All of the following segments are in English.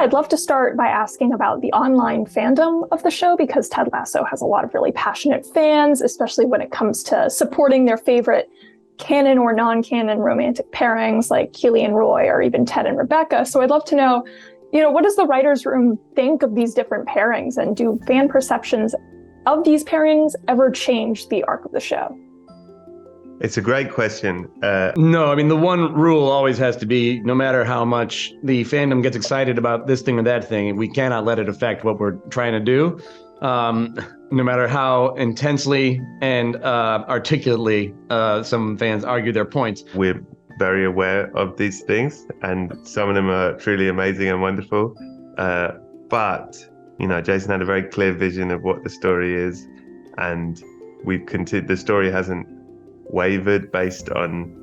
I'd love to start by asking about the online fandom of the show, because Ted Lasso has a lot of really passionate fans, especially when it comes to supporting their favorite canon or non-canon romantic pairings like Keely and Roy, or even Ted and Rebecca. So I'd love to know, what does the writer's room think of these different pairings, and do fan perceptions of these pairings ever change the arc of the show? It's a great question. No, I mean, the one rule always has to be, no matter how much the fandom gets excited about this thing or that thing, we cannot let it affect what we're trying to do. No matter how intensely and articulately some fans argue their points. We're very aware of these things, and some of them are truly amazing and wonderful. But, Jason had a very clear vision of what the story is, and the story hasn't wavered based on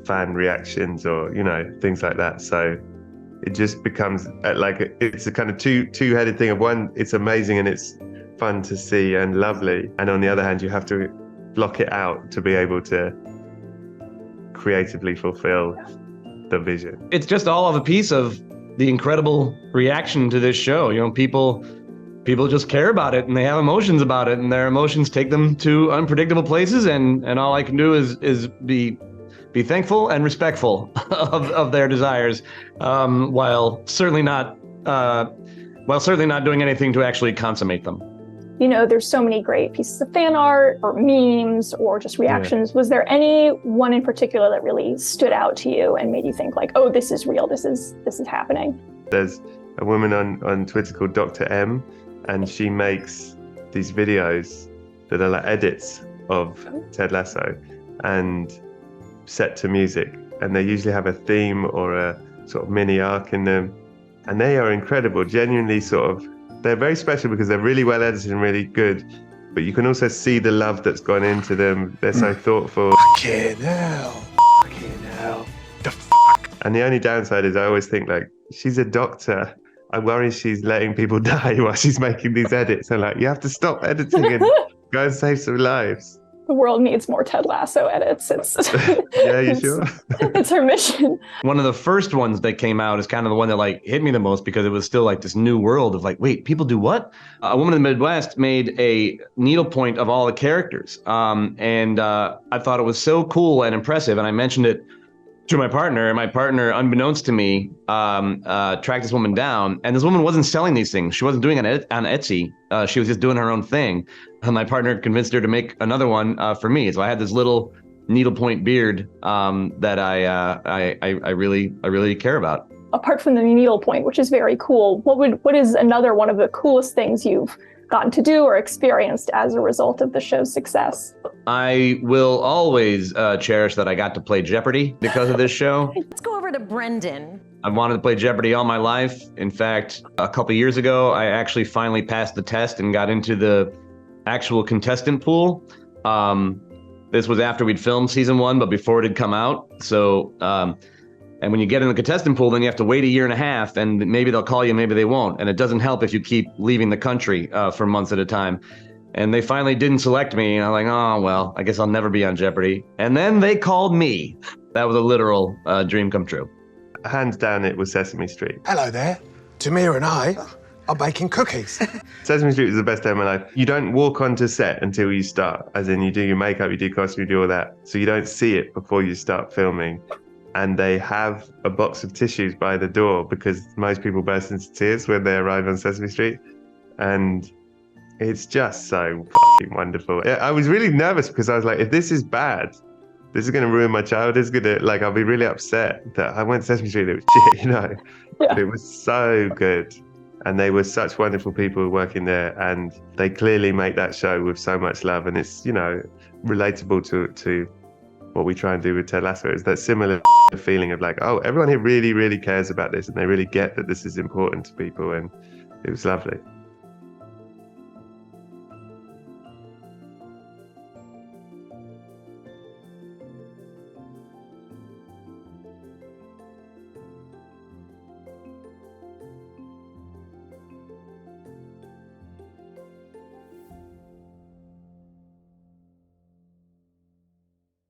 fan reactions or things like that. So it just becomes it's a kind of two-headed thing of one, it's amazing and it's fun to see and lovely, and on the other hand you have to block it out to be able to creatively fulfill the vision. It's just all of a piece of the incredible reaction to this show. People just care about it, and they have emotions about it, and their emotions take them to unpredictable places, and all I can do is be thankful and respectful of their desires, while certainly not doing anything to actually consummate them. There's so many great pieces of fan art or memes or just reactions. Yeah. Was there any one in particular that really stood out to you and made you think like, oh, this is real, this is happening? There's a woman on Twitter called Dr. M, and she makes these videos that are like edits of Ted Lasso and set to music. And they usually have a theme or a sort of mini arc in them. And they are incredible, genuinely they're very special because they're really well edited and really good. But you can also see the love that's gone into them. They're so thoughtful. Fucking hell. And the only downside is I always think like, she's a doctor. I worry she's letting people die while she's making these edits. And you have to stop editing and go and save some lives. The world needs more Ted Lasso edits. Yeah, you sure? It's her mission. One of the first ones that came out is kind of the one that hit me the most, because it was still this new world of wait, people do what? A woman in the Midwest made a needlepoint of all the characters. And I thought it was so cool and impressive. And I mentioned it to my partner, and my partner, unbeknownst to me, tracked this woman down. And this woman wasn't selling these things. She wasn't doing it on Etsy. She was just doing her own thing. And my partner convinced her to make another one for me. So I had this little needlepoint beard that I really care about. Apart from the needlepoint, which is very cool, what is another one of the coolest things you've gotten to do or experienced as a result of the show's success? I will always cherish that I got to play Jeopardy because of this show. Let's go over to Brendan. I've wanted to play Jeopardy all my life. In fact, a couple years ago, I actually finally passed the test and got into the actual contestant pool. This was after we'd filmed season 1, but before it had come out. So, and when you get in the contestant pool, then you have to wait a year and a half, and maybe they'll call you, maybe they won't. And it doesn't help if you keep leaving the country for months at a time. And they finally didn't select me, and I'm like, oh, well, I guess I'll never be on Jeopardy. And then they called me. That was a literal dream come true. Hands down, it was Sesame Street. Hello there. Tamir and I are baking cookies. Sesame Street was the best day of my life. You don't walk onto set until you start, as in you do your makeup, you do costume, you do all that. So you don't see it before you start filming. And they have a box of tissues by the door because most people burst into tears when they arrive on Sesame Street. And it's just so fucking wonderful. I was really nervous because I was like, if this is bad, this is going to ruin my childhood. It's going to, I'll be really upset that I went to Sesame Street. It was shit, Yeah. But it was so good. And they were such wonderful people working there. And they clearly make that show with so much love. And it's, relatable to what we try and do with Ted Lasso. It's that similar feeling of oh, everyone here really, really cares about this. And they really get that this is important to people. And it was lovely.